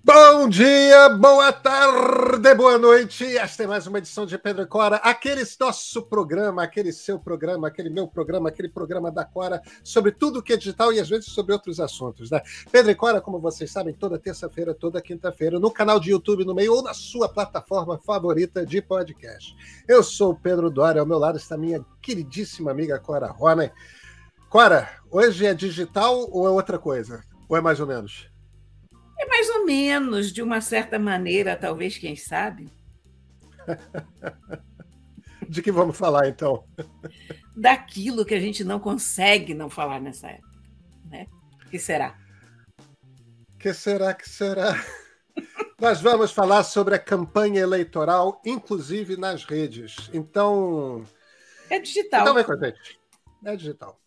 Bom dia, boa tarde, boa noite. Esta é mais uma edição de Pedro e Cora, aquele nosso programa, aquele seu programa, aquele meu programa, aquele programa da Cora, sobre tudo que é digital e às vezes sobre outros assuntos, né? Pedro e Cora, como vocês sabem, toda terça-feira, toda quinta-feira, no canal de YouTube no meio ou na sua plataforma favorita de podcast. Eu sou o Pedro Dória, ao meu lado está minha queridíssima amiga Cora Ronay. Cora, hoje é digital ou é outra coisa? Ou é mais ou menos? É mais ou menos, de uma certa maneira, talvez, quem sabe. De que vamos falar, então? Daquilo que a gente não consegue não falar nessa época. Né? O que será? Que será, que será? Nós vamos falar sobre a campanha eleitoral, inclusive nas redes. Então... É digital. Então vem com a gente. É digital.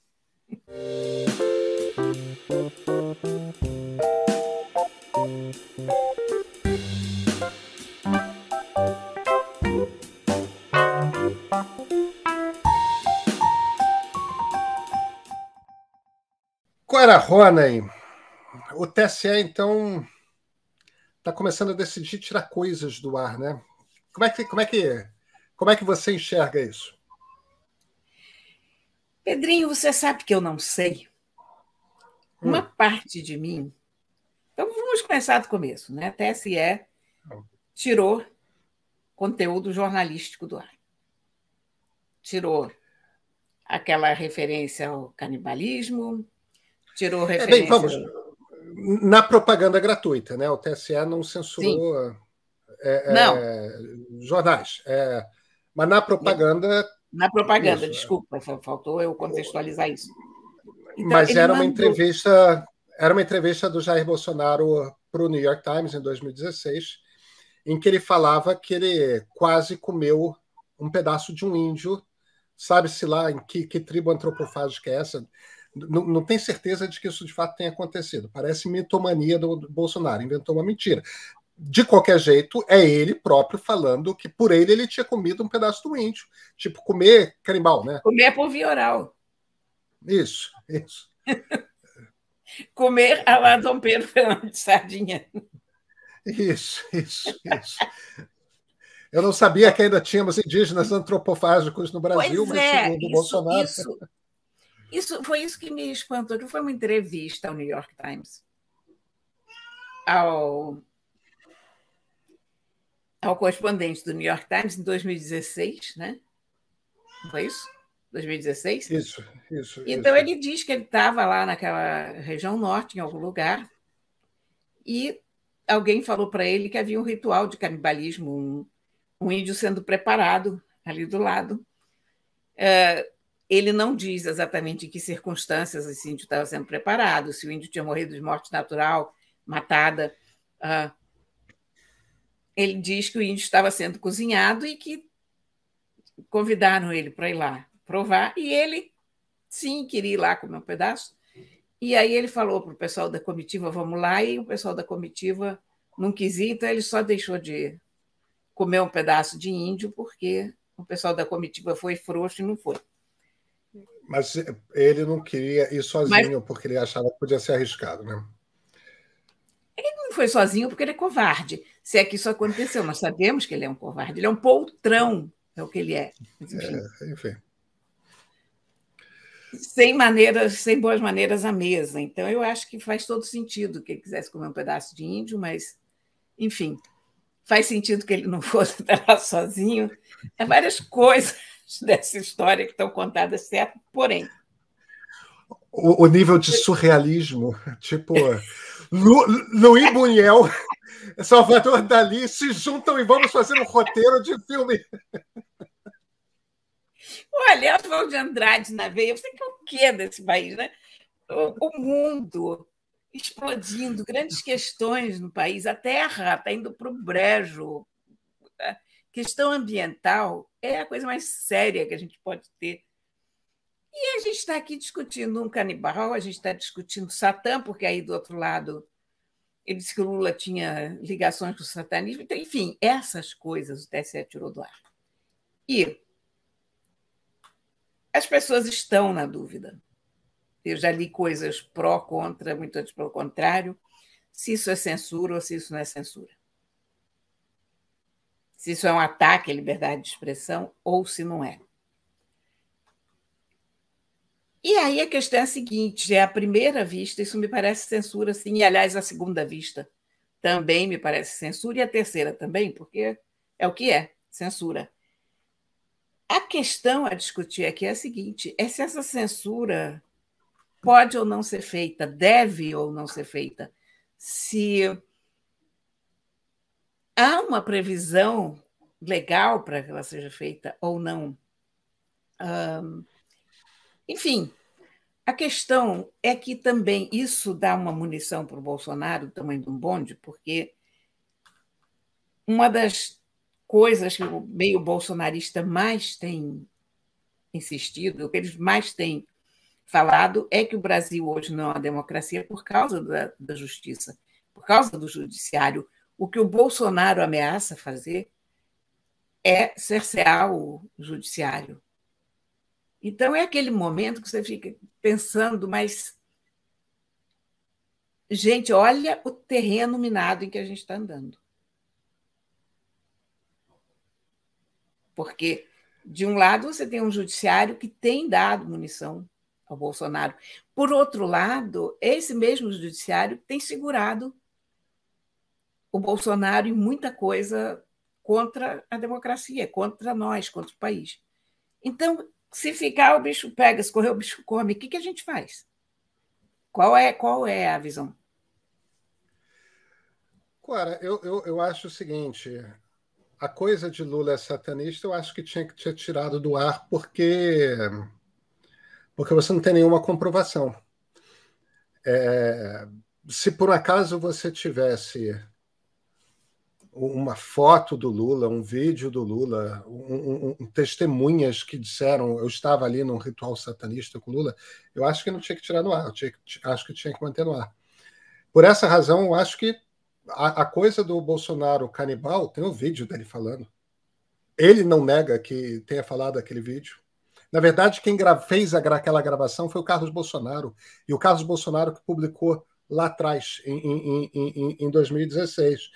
Cora Ronay, o TSE, então, está começando a decidir tirar coisas do ar, né? Como é que você enxerga isso? Pedrinho, você sabe que eu não sei. Uma parte de mim... Então, vamos começar do começo, né? A TSE tirou conteúdo jornalístico do ar. Tirou aquela referência ao canibalismo, tirou referência... Bem, vamos... Na propaganda gratuita, né? O TSE não censurou jornais. Mas na propaganda... Na propaganda, isso, desculpa, faltou eu contextualizar isso. Então, mas era uma entrevista do Jair Bolsonaro para o New York Times em 2016, em que ele falava que ele quase comeu um pedaço de um índio, sabe-se lá em que tribo antropofágica é essa. Não tem certeza de que isso de fato tenha acontecido. Parece mitomania do Bolsonaro, inventou uma mentira. De qualquer jeito, é ele próprio falando que por ele tinha comido um pedaço do índio. Tipo, comer canibal, né? Comer por via oral. Isso. Comer a lá Dom Pedro Fernando de Sardinha. Isso. Eu não sabia que ainda tínhamos indígenas antropofágicos no Brasil, mas segundo o Bolsonaro... Foi isso que me espantou, que foi uma entrevista ao New York Times, ao correspondente do New York Times em 2016, né? Não foi isso? 2016? Isso. Então, ele diz que ele estava lá naquela região norte, em algum lugar, e alguém falou para ele que havia um ritual de canibalismo, um índio sendo preparado ali do lado. Ele não diz exatamente em que circunstâncias esse índio estava sendo preparado, se o índio tinha morrido de morte natural, matada. Ele diz que o índio estava sendo cozinhado e que convidaram ele para ir lá provar, e ele, sim, queria ir lá comer um pedaço. E aí ele falou para o pessoal da comitiva, vamos lá, e o pessoal da comitiva não quis ir, então ele só deixou de comer um pedaço de índio, porque o pessoal da comitiva foi frouxo e não foi. Mas ele não queria ir sozinho, porque ele achava que podia ser arriscado, né? Ele não foi sozinho porque ele é covarde. Se é que isso aconteceu, nós sabemos que ele é um covarde, ele é um poltrão, é o que ele é. Enfim. Sem boas maneiras à mesa. Então, eu acho que faz todo sentido que ele quisesse comer um pedaço de índio, mas, enfim, faz sentido que ele não fosse lá sozinho. Há várias coisas dessa história que estão contadas, certo? Porém... O nível de surrealismo, tipo, Luiz Buñuel, Salvador Dalí se juntam e vamos fazer um roteiro de filme. Olha, Oswald de Andrade na veia, você quer o quê desse país, né? O mundo explodindo, grandes questões no país, a terra está indo para o brejo. A questão ambiental é a coisa mais séria que a gente pode ter. E a gente está aqui discutindo um canibal, a gente está discutindo Satã, porque aí do outro lado ele disse que o Lula tinha ligações com o satanismo. Então, enfim, essas coisas o TSE tirou do ar. E as pessoas estão na dúvida. Eu já li coisas pró, contra, muitas pelo contrário. se isso é censura ou se isso não é censura. Se isso é um ataque à liberdade de expressão ou se não é. E aí a questão é a seguinte, à primeira vista, isso me parece censura, sim, e, aliás, à segunda vista também me parece censura, e a terceira também, porque é o que é, censura. A questão a discutir aqui é a seguinte, é se essa censura pode ou não ser feita, deve ou não ser feita, se há uma previsão legal para que ela seja feita ou não. Enfim, a questão é que também isso dá uma munição para o Bolsonaro, do tamanho de um bonde, porque uma das coisas que o meio bolsonarista mais tem insistido, o que eles mais têm falado, é que o Brasil hoje não é uma democracia por causa da justiça, por causa do judiciário. O que o Bolsonaro ameaça fazer é cercear o judiciário. Então, é aquele momento que você fica pensando, mas, gente, olha o terreno minado em que a gente está andando. Porque, de um lado, você tem um judiciário que tem dado munição ao Bolsonaro. Por outro lado, esse mesmo judiciário tem segurado o Bolsonaro em muita coisa contra a democracia, contra nós, contra o país. Então, se ficar, o bicho pega, se correr, o bicho come. O que a gente faz? Qual é a visão? Clara, eu acho o seguinte: a coisa de Lula é satanista, eu acho que tinha que ter tirado do ar, porque você não tem nenhuma comprovação. Se por acaso você tivesse uma foto do Lula, um vídeo do Lula, testemunhas que disseram eu estava ali num ritual satanista com Lula, eu acho que não tinha que tirar no ar, acho que tinha que manter no ar. Por essa razão, eu acho que a coisa do Bolsonaro canibal, tem um vídeo dele falando. Ele não nega que tenha falado aquele vídeo. Na verdade, quem fez aquela gravação foi o Carlos Bolsonaro. E o Carlos Bolsonaro que publicou lá atrás, em 2016.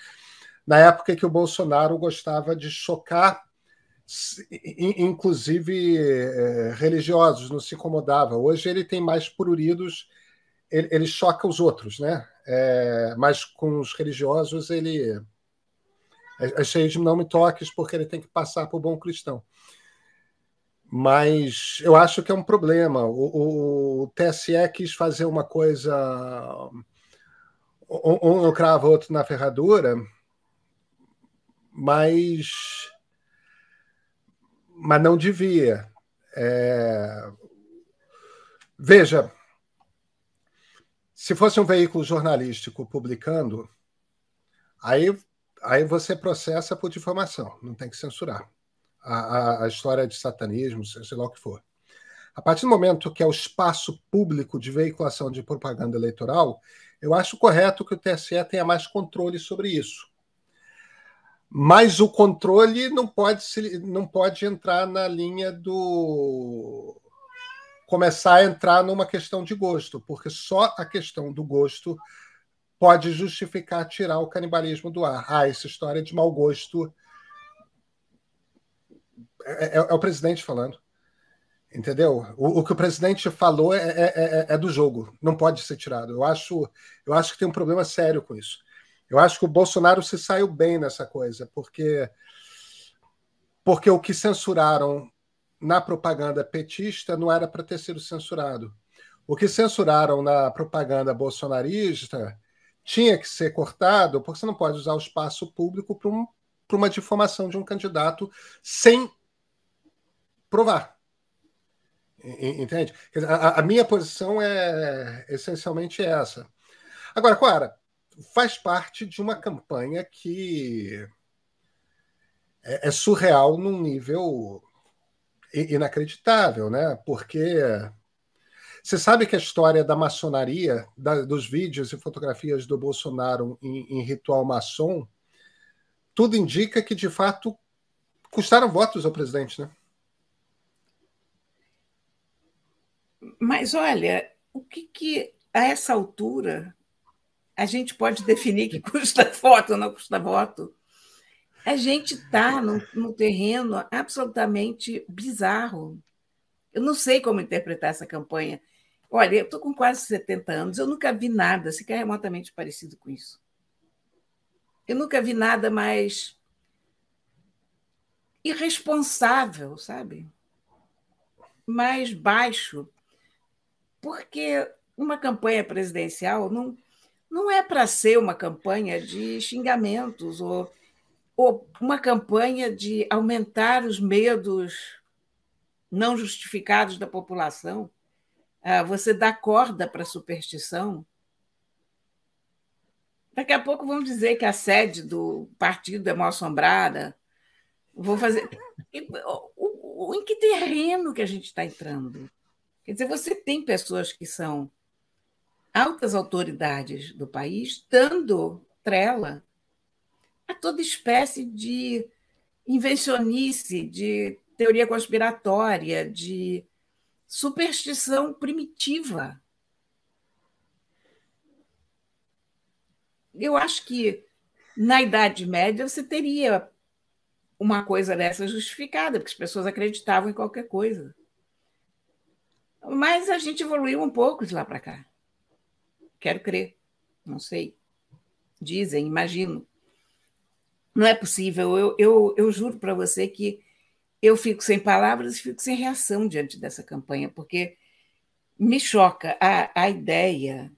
Na época que o Bolsonaro gostava de chocar, inclusive religiosos, não se incomodava. Hoje ele tem mais pruridos, ele choca os outros, né? Mas com os religiosos ele é cheio de não me toques, porque ele tem que passar por bom cristão. Mas eu acho que é um problema. O TSE quis fazer uma coisa, um no cravo, outro na ferradura, mas não devia. Veja, se fosse um veículo jornalístico publicando, aí você processa por difamação, não tem que censurar. A história de satanismo, sei lá o que for. A partir do momento que é o espaço público de veiculação de propaganda eleitoral, eu acho correto que o TSE tenha mais controle sobre isso. Mas o controle não pode entrar na linha do começar a entrar numa questão de gosto, porque só a questão do gosto pode justificar tirar o canibalismo do ar. Essa história de mau gosto é o presidente falando. Entendeu? O que o presidente falou é do jogo, não pode ser tirado. Eu acho que tem um problema sério com isso. Eu acho que o Bolsonaro se saiu bem nessa coisa, porque o que censuraram na propaganda petista não era para ter sido censurado. O que censuraram na propaganda bolsonarista tinha que ser cortado, porque você não pode usar o espaço público para uma difamação de um candidato sem provar. Entende? A minha posição é essencialmente essa. Agora, Clara, faz parte de uma campanha que é surreal num nível inacreditável, né? Porque você sabe que a história da maçonaria, dos vídeos e fotografias do Bolsonaro em ritual maçom, tudo indica que, de fato, custaram votos ao presidente, né? Mas olha, o que a essa altura A gente pode definir que custa voto ou não custa voto. A gente está num terreno absolutamente bizarro. Eu não sei como interpretar essa campanha. Olha, eu estou com quase 70 anos, eu nunca vi nada sequer remotamente parecido com isso. Eu nunca vi nada mais irresponsável, sabe? Mais baixo. Porque uma campanha presidencial não é para ser uma campanha de xingamentos ou uma campanha de aumentar os medos não justificados da população. Você dá corda para a superstição. Daqui a pouco vão dizer que a sede do partido é mal assombrada. Vou fazer. Em que terreno que a gente está entrando? Quer dizer, você tem pessoas que são altas autoridades do país dando trela a toda espécie de invencionice, de teoria conspiratória, de superstição primitiva. Eu acho que na Idade Média você teria uma coisa dessa justificada, porque as pessoas acreditavam em qualquer coisa. Mas a gente evoluiu um pouco de lá para cá. Quero crer, não sei. Dizem, imagino. Não é possível. Eu juro para você que eu fico sem palavras e fico sem reação diante dessa campanha, porque me choca a ideia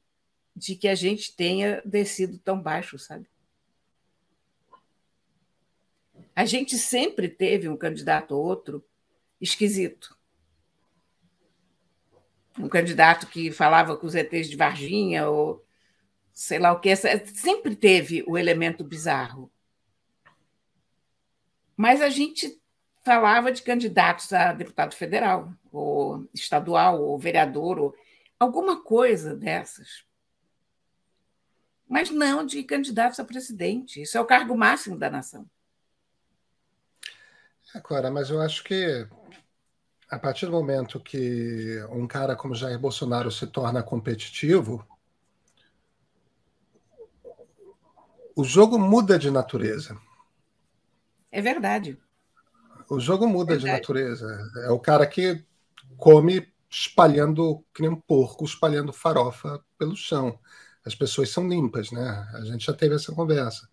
de que a gente tenha descido tão baixo, sabe? A gente sempre teve um candidato ou outro esquisito. Um candidato que falava com os ETs de Varginha, ou sei lá o que. Sempre teve o elemento bizarro. Mas a gente falava de candidatos a deputado federal, ou estadual, ou vereador, ou alguma coisa dessas. Mas não de candidatos a presidente. Isso é o cargo máximo da nação. Clara, mas eu acho que a partir do momento que um cara como Jair Bolsonaro se torna competitivo, o jogo muda de natureza. É verdade. O jogo muda de natureza. É o cara que come espalhando, que nem um porco, espalhando farofa pelo chão. As pessoas são limpas, né? A gente já teve essa conversa.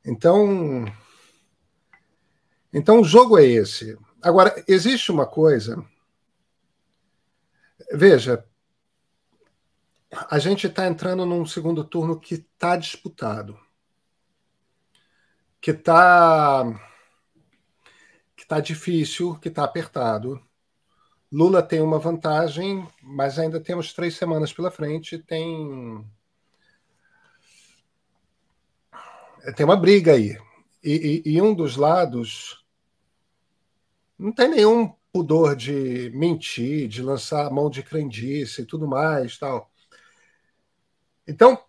Então o jogo é esse. Agora, existe uma coisa. Veja, a gente está entrando num segundo turno que está disputado, que está difícil, que está apertado. Lula tem uma vantagem, mas ainda temos 3 semanas pela frente. Tem uma briga aí. E um dos lados não tem nenhum pudor de mentir, de lançar a mão de crendice e tudo mais, tal. Então,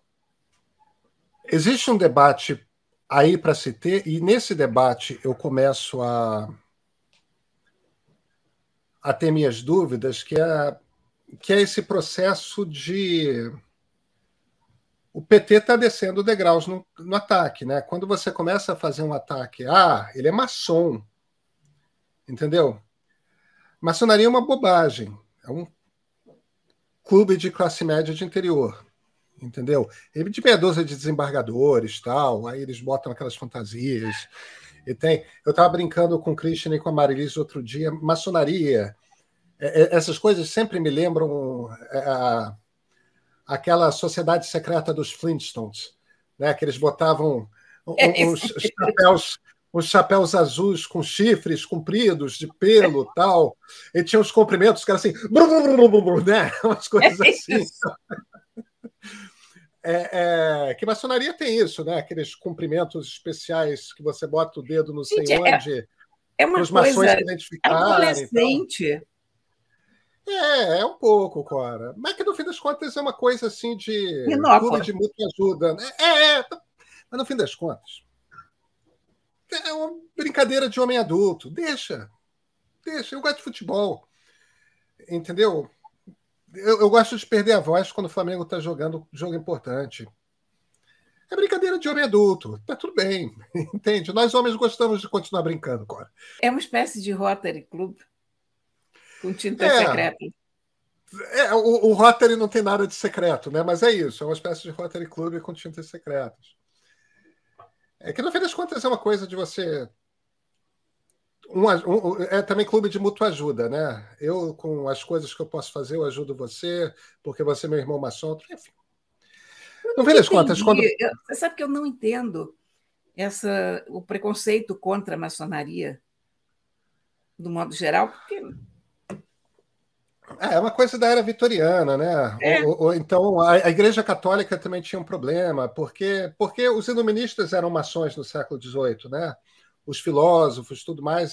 existe um debate aí para se ter, e nesse debate eu começo a ter minhas dúvidas, que é esse processo de... O PT está descendo degraus no ataque, né? Quando você começa a fazer um ataque, ele é maçom, entendeu? Maçonaria é uma bobagem, é um clube de classe média de interior, entendeu? Ele de meia dúzia de desembargadores, tal, aí eles botam aquelas fantasias. E eu estava brincando com o Christian e com a Marilis outro dia, maçonaria, essas coisas sempre me lembram aquela sociedade secreta dos Flintstones, né? Que eles botavam uns chapéus azuis com chifres compridos, de pelo tal, e tinha uns comprimentos que eram assim, né? Umas coisas assim. Que maçonaria tem isso, né? Aqueles comprimentos especiais que você bota o dedo não sei onde, para os maçons se identificarem. Adolescente. É um pouco, Cora. Mas que no fim das contas é uma coisa assim de clube de mútua ajuda. Mas no fim das contas é uma brincadeira de homem adulto. Deixa. Eu gosto de futebol. Entendeu? Eu gosto de perder a voz quando o Flamengo está jogando jogo importante. É brincadeira de homem adulto. Tá tudo bem, entende? Nós homens gostamos de continuar brincando, Cora. É uma espécie de Rotary Club com tintas É, secretas. o Rotary não tem nada de secreto, né? Mas é isso, é uma espécie de Rotary Club com tintas secretas. É que, no fim das contas, é uma coisa de você... é também clube de mútua ajuda, né? Eu, com as coisas que eu posso fazer, eu ajudo você, porque você é meu irmão maçom, enfim. Eu No fim nunca das contas, quando... entendi. Você sabe que eu não entendo o preconceito contra a maçonaria, do modo geral, porque É uma coisa da era vitoriana, né? é, Ou então a Igreja Católica também tinha um problema, porque os iluministas eram maçons no século XVIII, né? Os filósofos, tudo mais,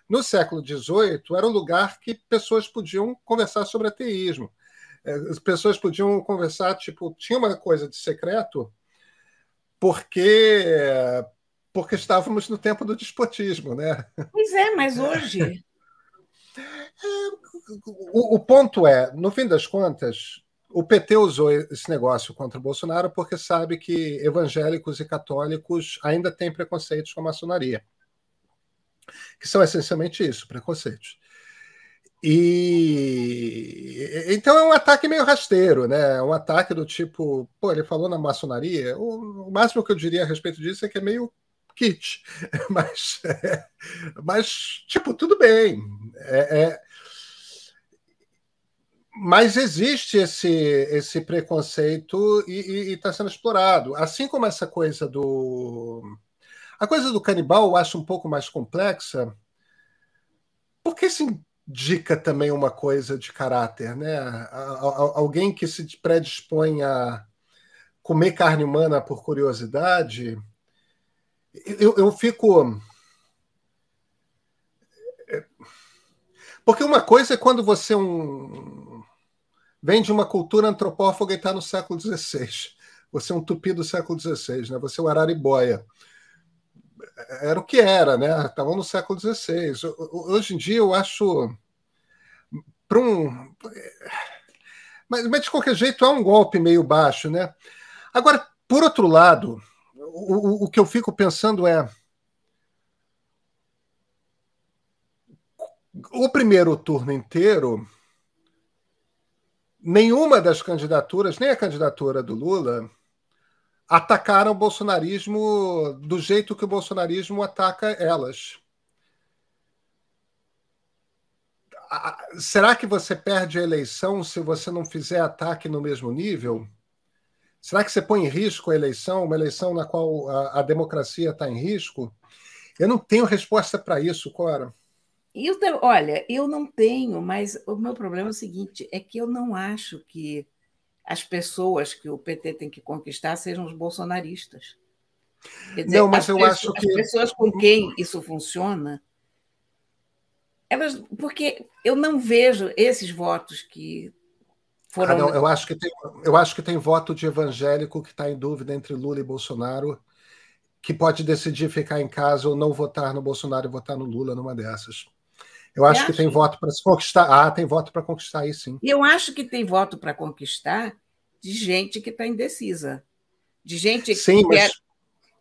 no século XVIII era um lugar que pessoas podiam conversar sobre ateísmo. As pessoas podiam conversar, tipo, tinha uma coisa de secreto, porque porque estávamos no tempo do despotismo, né? pois é, mas hoje O ponto é, no fim das contas, o PT usou esse negócio contra o Bolsonaro porque sabe que evangélicos e católicos ainda têm preconceitos com a maçonaria, que são essencialmente isso, preconceitos. E então é um ataque meio rasteiro, né? É um ataque do tipo, pô, ele falou na maçonaria. O máximo que eu diria a respeito disso é que é meio kitsch, mas, mas tipo, tudo bem. Mas existe esse preconceito e está sendo explorado. Assim como essa coisa do. A coisa do canibal eu acho um pouco mais complexa, porque se indica também uma coisa de caráter, né? Alguém que se predispõe a comer carne humana por curiosidade. Eu fico. Porque uma coisa é quando você vem de uma cultura antropófaga e está no século XVI. Você é um tupi do século XVI, né? Você é o Araribóia. Era o que era, né? Estavam no século XVI. Hoje em dia eu acho para um, mas de qualquer jeito é um golpe meio baixo, né? Agora, por outro lado, o que eu fico pensando é o primeiro turno inteiro, nenhuma das candidaturas, nem a candidatura do Lula, atacaram o bolsonarismo do jeito que o bolsonarismo ataca elas. Será que você perde a eleição se você não fizer ataque no mesmo nível? Será que você põe em risco a eleição, uma eleição na qual a democracia está em risco? Eu não tenho resposta para isso, Cora. olha, eu não tenho, mas o meu problema é o seguinte: é que eu não acho que as pessoas que o PT tem que conquistar sejam os bolsonaristas. Quer dizer, Não, mas eu acho as que. pessoas com quem isso funciona, porque eu não vejo esses votos que Ah, foram. não, eu acho que tem voto de evangélico que está em dúvida entre Lula e Bolsonaro, que pode decidir ficar em casa ou não votar no Bolsonaro e votar no Lula numa dessas. Eu Você acho que tem acha? voto para se conquistar. Ah, tem voto para conquistar aí, sim. E eu acho que tem voto para conquistar de gente que está indecisa, de gente que Sim, quer. mas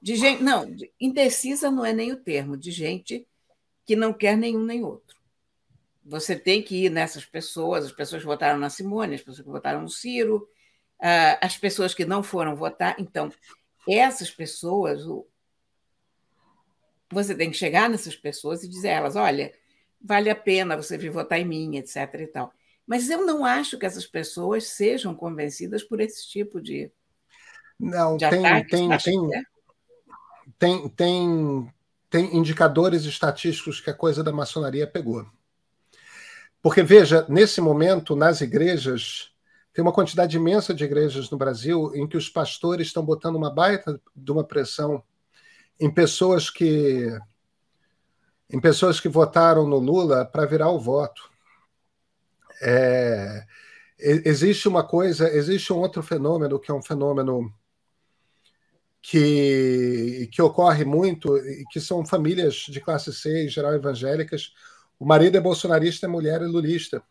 De gente, não, indecisa não é nem o termo, de gente que não quer nenhum nem outro. Você tem que ir nessas pessoas, as pessoas que votaram na Simone, as pessoas que votaram no Ciro, as pessoas que não foram votar. Então, essas pessoas, você tem que chegar nessas pessoas e dizer a elas: olha, vale a pena você vir votar em mim, etc. e tal. Mas eu não acho que essas pessoas sejam convencidas por esse tipo não, de ataque. Você acha que é? tem, tem, tem indicadores estatísticos que a coisa da maçonaria pegou. Porque, veja, nesse momento, nas igrejas, tem uma quantidade imensa de igrejas no Brasil em que os pastores estão botando uma baita de uma pressão em pessoas que votaram no Lula para virar o voto. Existe uma coisa, existe um outro fenômeno que é um fenômeno que ocorre muito, que são famílias de classe C, em geral evangélicas. O marido é bolsonarista, a mulher é lulista.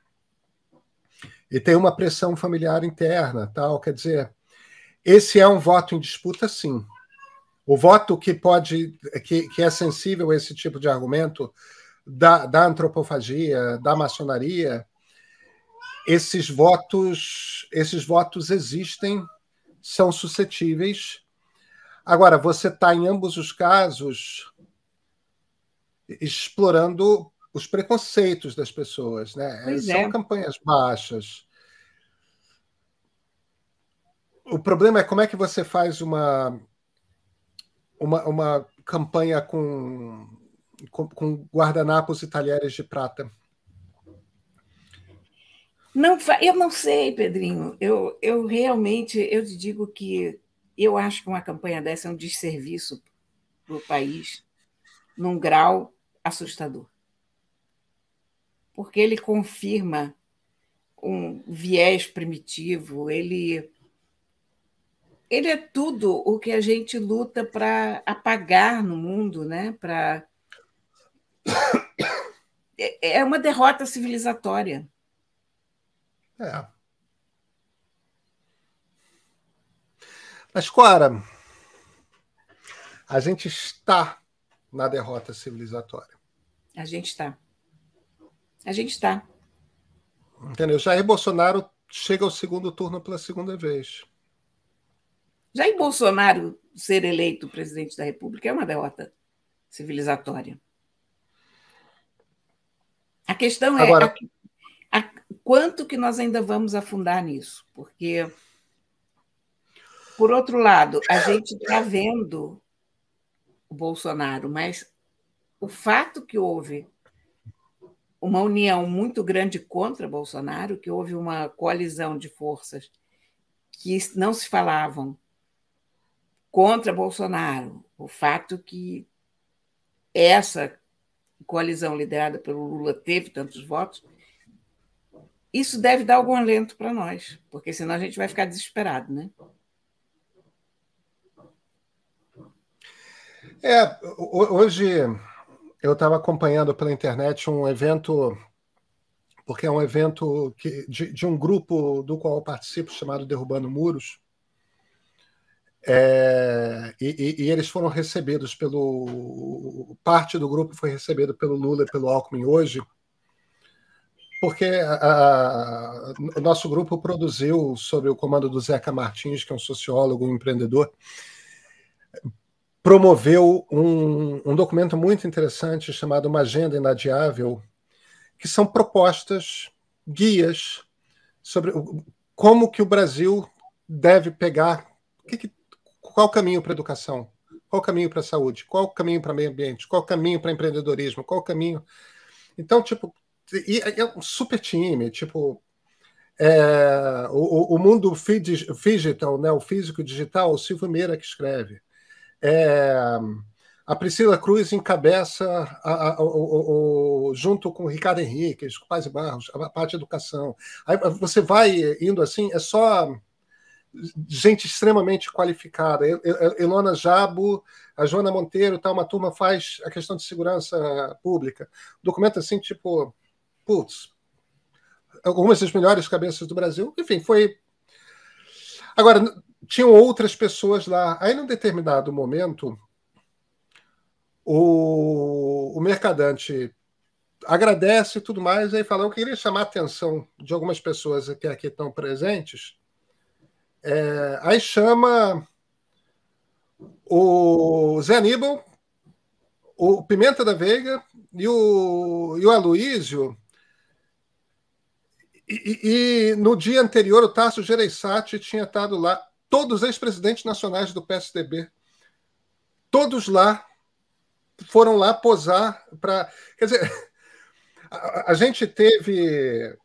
E tem uma pressão familiar interna, tal. Quer dizer, Esse é um voto em disputa, sim. O voto que é sensível a esse tipo de argumento da antropofagia, da maçonaria, esses votos existem, são suscetíveis. Agora, você está, em ambos os casos, explorando os preconceitos das pessoas, né? Pois São é. campanhas baixas. O problema é como é que você faz uma campanha com guardanapos e talheres de prata. Não, eu não sei, Pedrinho. Eu realmente eu te digo que eu acho que uma campanha dessa é um desserviço para o país, num grau assustador. Porque ele confirma um viés primitivo, ele é tudo o que a gente luta para apagar no mundo, né? É uma derrota civilizatória. É. Mas, Cora, a gente está na derrota civilizatória. A gente está. A gente está. Entendeu? Jair Bolsonaro chega ao segundo turno pela segunda vez. Jair Bolsonaro ser eleito presidente da República é uma derrota civilizatória. A questão é Agora, quanto que nós ainda vamos afundar nisso, porque, por outro lado, a gente está vendo o Bolsonaro, mas o fato que houve uma união muito grande contra Bolsonaro, que houve uma coalizão de forças que não se falavam contra Bolsonaro, o fato que essa coalizão liderada pelo Lula teve tantos votos, isso deve dar algum alento para nós, porque senão a gente vai ficar desesperado, né? Hoje eu estava acompanhando pela internet um evento, porque é um evento de um grupo do qual eu participo, chamado Derrubando Muros, e eles foram recebidos parte do grupo foi recebida pelo Lula e pelo Alckmin hoje, porque o nosso grupo produziu, sob o comando do Zeca Martins, que é um sociólogo, um empreendedor, promoveu um documento muito interessante chamado Uma Agenda Inadiável, que são propostas, guias, sobre como que o Brasil deve pegar, qual o caminho para a educação, qual o caminho para a saúde, qual o caminho para o meio ambiente, qual o caminho para empreendedorismo, qual o caminho... Então, tipo, é um super time, tipo, o mundo digital, né, o físico digital, o Silvio Meira que escreve. A Priscila Cruz encabeça, junto com o Ricardo Henrique, com o Paz e Barros, a parte de educação. Aí você vai indo assim, é só gente extremamente qualificada. Elona Jabo, a Joana Monteiro, tá, uma turma faz a questão de segurança pública. Documento assim, tipo, putz, algumas das melhores cabeças do Brasil. Enfim, foi... Agora, tinham outras pessoas lá. Aí, num determinado momento, o Mercadante agradece e tudo mais, aí fala, eu queria chamar a atenção de algumas pessoas que aqui estão presentes. Aí chama o Zé Aníbal, o Pimenta da Veiga e o Aloísio. E no dia anterior, o Tasso Gereissati tinha estado lá, todos os ex-presidentes nacionais do PSDB, todos lá, foram lá posar para... Quer dizer, a gente teve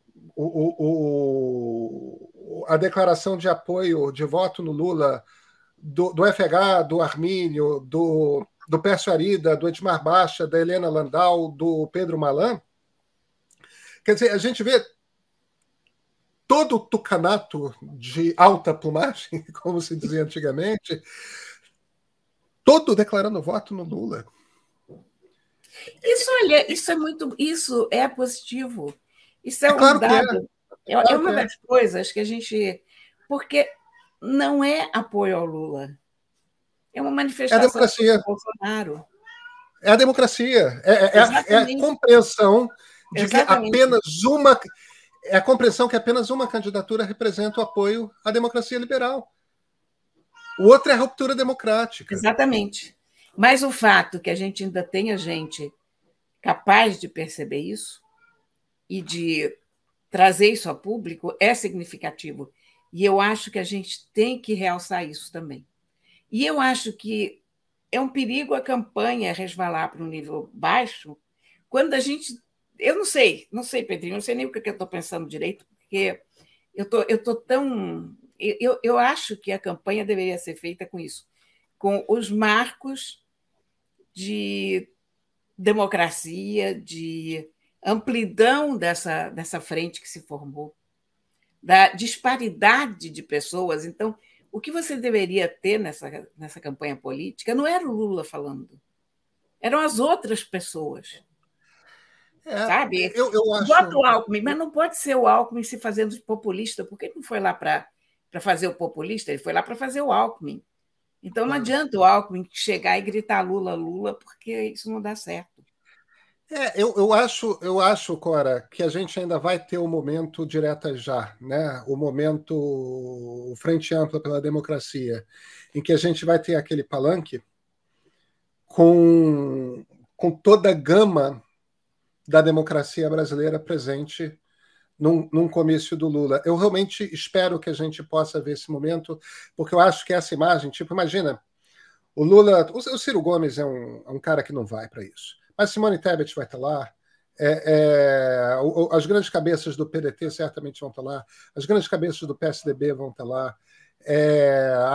a declaração de apoio, de voto no Lula, do FH, do Armínio, do Pércio Arida, do Edmar Baixa, da Helena Landau, do Pedro Malan. Quer dizer, a gente vê todo o tucanato de alta plumagem, como se dizia antigamente, todo declarando voto no Lula. Isso é positivo. Isso é um dado. É uma das coisas que a gente... Porque não é apoio ao Lula. É uma É a manifestação democracia. do Bolsonaro. É a democracia. É a Exatamente. compreensão de que Exatamente. é a compreensão que apenas uma candidatura representa o apoio à democracia liberal. O outro é a ruptura democrática. Exatamente. Mas o fato que a gente ainda tenha gente capaz de perceber isso e de trazer isso a público é significativo. E eu acho que a gente tem que realçar isso também. E eu acho que é um perigo a campanha resvalar para um nível baixo quando a gente. Eu não sei, Pedrinho, não sei nem o que eu estou pensando direito, porque eu tô tão. Eu acho que a campanha deveria ser feita com isso, com os marcos de democracia, de amplidão dessa frente que se formou, da disparidade de pessoas. Então, o que você deveria ter nessa campanha política não era o Lula falando, eram as outras pessoas, sabe? Eu Bota acho. o Alckmin, mas não pode ser o Alckmin se fazendo de populista, porque ele não foi lá para fazer o populista, ele foi lá para fazer o Alckmin. Então não Claro. adianta o Alckmin chegar e gritar Lula, Lula, porque isso não dá certo. Eu acho, Cora, que a gente ainda vai ter o momento direta já, né? O momento Frente Ampla pela Democracia, em que a gente vai ter aquele palanque com toda a gama da democracia brasileira presente num comício do Lula. Eu realmente espero que a gente possa ver esse momento, porque eu acho que essa imagem, tipo, imagina, o Lula, o Ciro Gomes é um cara que não vai para isso. Mas Simone Tebet vai estar lá, as grandes cabeças do PDT certamente vão estar lá, as grandes cabeças do PSDB vão estar lá,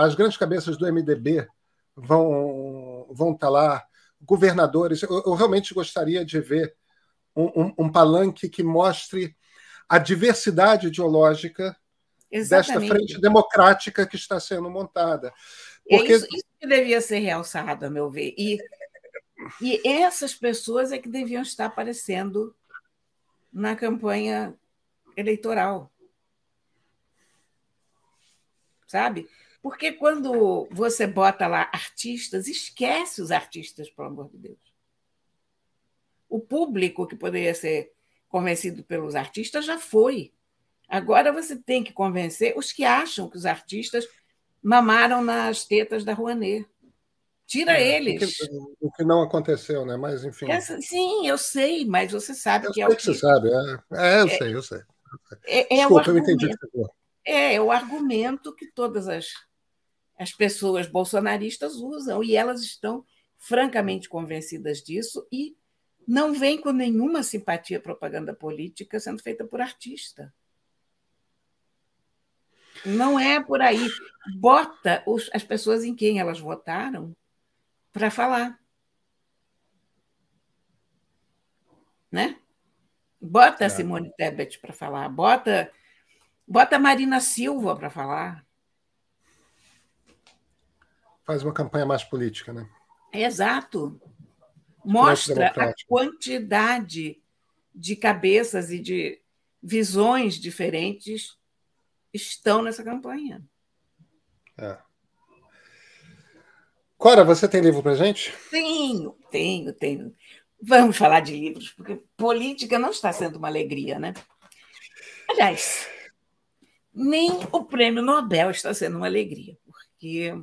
as grandes cabeças do MDB vão estar lá, governadores. Eu realmente gostaria de ver um palanque que mostre a diversidade ideológica desta frente Exatamente. democrática que está sendo montada. É Porque isso que devia ser realçado, a meu ver. E essas pessoas é que deviam estar aparecendo na campanha eleitoral, sabe? Porque quando você bota lá artistas, esquece os artistas, pelo amor de Deus. O público que poderia ser convencido pelos artistas já foi. Agora você tem que convencer os que acham que os artistas mamaram nas tetas da Rouanet. Tira eles. o que não aconteceu, né? Mas, enfim. Sim, eu sei, mas você sabe Eu que é sei o que você que. sabe. Eu sei. É o Desculpa, eu entendi o que argumento. você falou. É o argumento que todas as pessoas bolsonaristas usam, e elas estão francamente convencidas disso e não vêm com nenhuma simpatia à propaganda política sendo feita por artista. Não é por aí. Bota as pessoas em quem elas votaram para falar. Né? Bota a Simone Tebet para falar, bota a Marina Silva para falar. Faz uma campanha mais política, né? Exato. Mostra a democrática. quantidade de cabeças e de visões diferentes estão nessa campanha. Cora, você tem livro para gente? Tenho. Vamos falar de livros, porque política não está sendo uma alegria, né? Aliás, nem o prêmio Nobel está sendo uma alegria, porque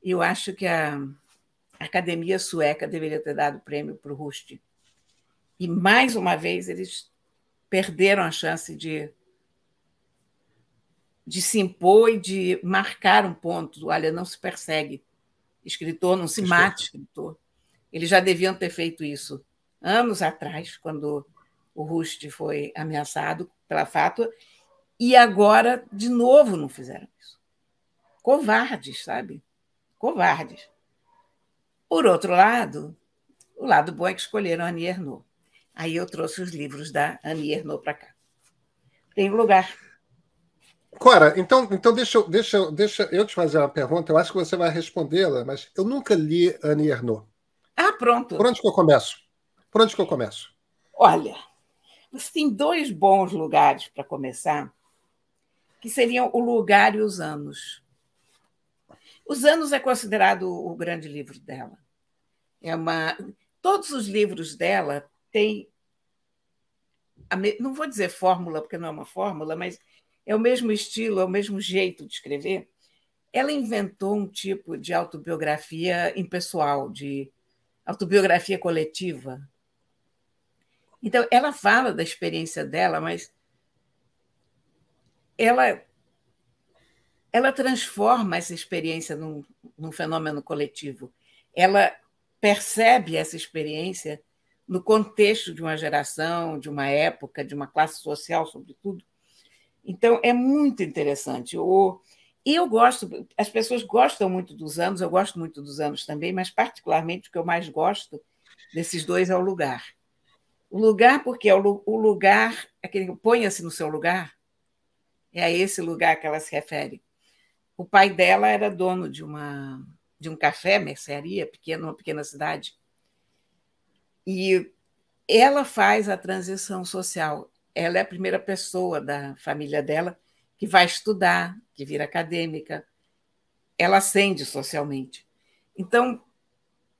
eu acho que a Academia Sueca deveria ter dado o prêmio para o Rushdie. E, mais uma vez, eles perderam a chance de se impor e de marcar um ponto. Olha, não se persegue escritor, não se mate escritor. Eles já deviam ter feito isso anos atrás, quando o Rushdie foi ameaçado pela fátua, e agora, de novo, não fizeram isso. Covardes, sabe? Covardes. Por outro lado, o lado bom é que escolheram a Annie Ernaux. Aí eu trouxe os livros da Annie Ernaux para cá. Tem lugar. Cora, então deixa eu te fazer uma pergunta. Eu acho que você vai respondê-la, mas eu nunca li Annie Ernaux. Ah, pronto. Por onde que eu começo? Olha, você tem 2 bons lugares para começar, que seriam O Lugar e os Anos. Os Anos é considerado o grande livro dela. Todos os livros dela têm, não vou dizer fórmula, porque não é uma fórmula, mas é o mesmo estilo, é o mesmo jeito de escrever. Ela inventou um tipo de autobiografia impessoal, de autobiografia coletiva. Então, ela fala da experiência dela, mas ela transforma essa experiência num fenômeno coletivo. Ela percebe essa experiência no contexto de uma geração, de uma época, de uma classe social, sobretudo. Então, é muito interessante. Eu gosto, as pessoas gostam muito dos Anos, eu gosto muito dos Anos também, mas, particularmente, o que eu mais gosto desses dois é o lugar. O lugar, porque é o lugar, aquele ponha-se no seu lugar, é a esse lugar que ela se refere. O pai dela era dono de um café, mercearia, numa pequena cidade. E ela faz a transição social. Ela é a primeira pessoa da família dela que vai estudar, que vira acadêmica. Ela ascende socialmente. Então,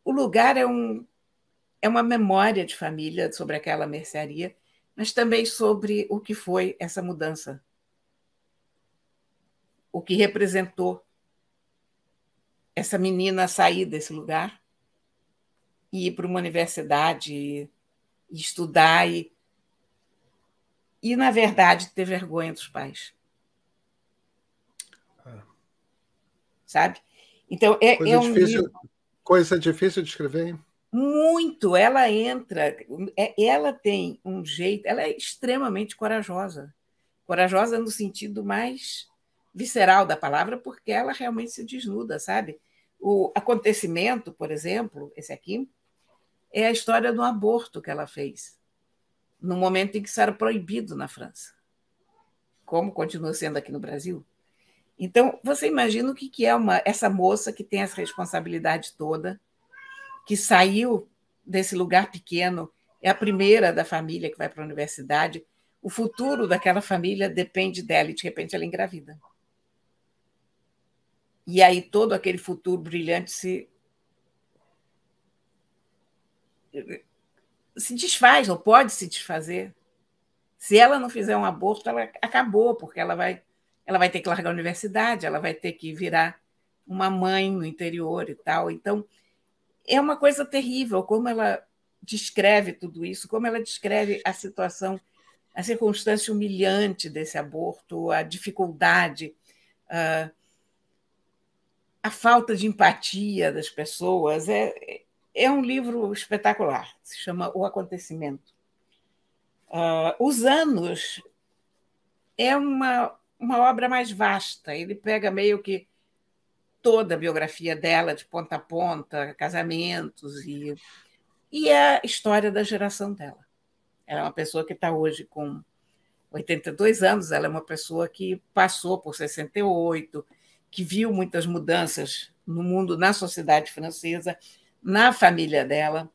o lugar é uma memória de família sobre aquela mercearia, mas também sobre o que foi essa mudança, o que representou essa menina sair desse lugar e ir para uma universidade e estudar e, na verdade, ter vergonha dos pais. Sabe? Então, é um livro... Coisa difícil de escrever, hein? Muito. Ela entra... Ela tem um jeito... Ela é extremamente corajosa. Corajosa no sentido mais visceral da palavra, porque ela realmente se desnuda, sabe? O acontecimento, por exemplo, esse aqui, é a história do aborto que ela fez, no momento em que isso era proibido na França, como continua sendo aqui no Brasil. Então, você imagina o que é essa moça que tem essa responsabilidade toda, que saiu desse lugar pequeno, é a primeira da família que vai para a universidade, o futuro daquela família depende dela e, de repente, ela engravida. E aí todo aquele futuro brilhante se desfaz, ou pode se desfazer. Se ela não fizer um aborto, ela acabou, porque ela vai ter que largar a universidade, ela vai ter que virar uma mãe no interior e tal. Então, é uma coisa terrível como ela descreve tudo isso, como ela descreve a situação, a circunstância humilhante desse aborto, a dificuldade, a falta de empatia das pessoas. É um livro espetacular, se chama O Acontecimento. Os Anos é uma obra mais vasta, ele pega meio que toda a biografia dela, de ponta a ponta, casamentos, e é a história da geração dela. Ela é uma pessoa que está hoje com 82 anos, ela é uma pessoa que passou por 68, que viu muitas mudanças no mundo, na sociedade francesa, na família dela.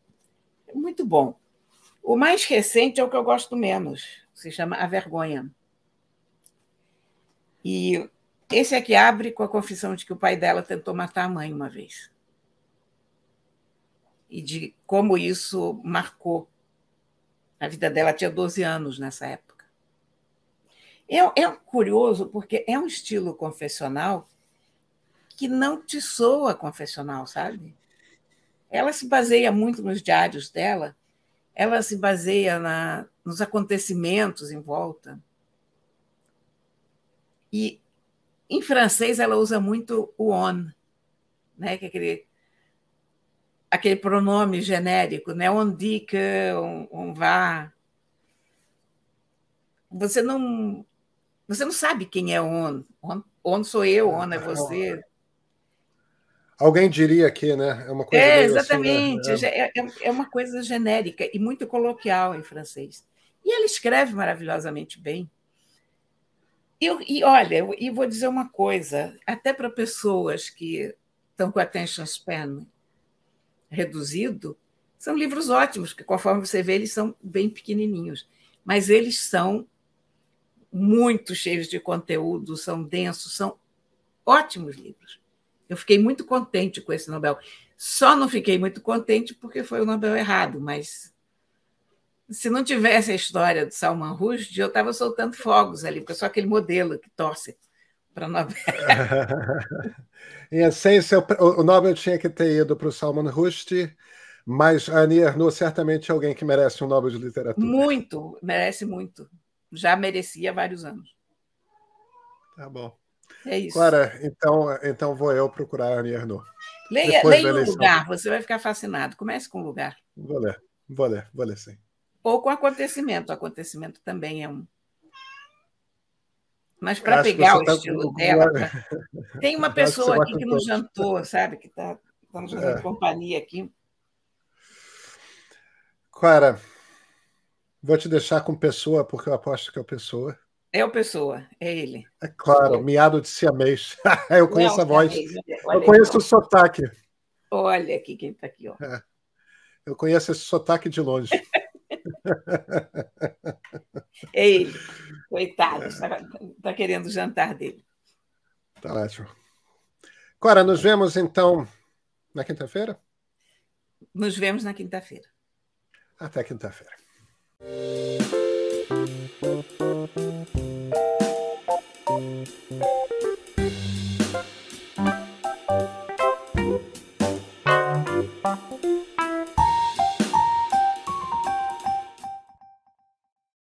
É muito bom. O mais recente é o que eu gosto menos, se chama A Vergonha. E esse aqui abre com a confissão de que o pai dela tentou matar a mãe uma vez. E de como isso marcou a vida dela. Tinha 12 anos nessa época. É curioso, porque é um estilo confessional que não te soa confessional, sabe? Ela se baseia muito nos diários dela, ela se baseia nos acontecimentos em volta. E, em francês, ela usa muito o on, né? Que é aquele pronome genérico, né? On dit que, on va. Você não sabe quem é on. On sou eu, on é você. Alguém diria que, né? É uma coisa meio exatamente. assim, né? É uma coisa genérica e muito coloquial em francês. E ela escreve maravilhosamente bem. Olha, vou dizer uma coisa, até para pessoas que estão com attention span reduzido, são livros ótimos, que conforme você vê, eles são bem pequenininhos, mas eles são muito cheios de conteúdo, são densos, são ótimos livros. Eu fiquei muito contente com esse Nobel. Só não fiquei muito contente porque foi o Nobel errado, mas se não tivesse a história do Salman Rushdie, eu estava soltando fogos ali, porque eu sou aquele modelo que torce para Nobel. Em essência, o Nobel tinha que ter ido para o Salman Rushdie, mas a Annie Ernaux certamente é alguém que merece um Nobel de Literatura. Muito, merece muito. Já merecia há vários anos. Tá bom. É isso. Clara, então vou eu procurar a Annie Ernaux. Leia o lugar, você vai ficar fascinado. Comece com o lugar. Vou ler sim. Ou com o acontecimento. O acontecimento também é um. Mas para pegar o estilo dela. Tem uma pessoa aqui que não jantou, sabe? Que está nos fazendo companhia aqui. Clara, vou te deixar com Pessoa, porque eu aposto que é o Pessoa. É o Pessoa, é ele. É claro, miado de siamês. Eu conheço a voz. Eu conheço o sotaque. Olha aqui quem está aqui. Ó. Eu conheço esse sotaque de longe. É ele. Coitado, está querendo o jantar dele. Tá ótimo. Cora, nos vemos então na quinta-feira? Nos vemos na quinta-feira. Até quinta-feira.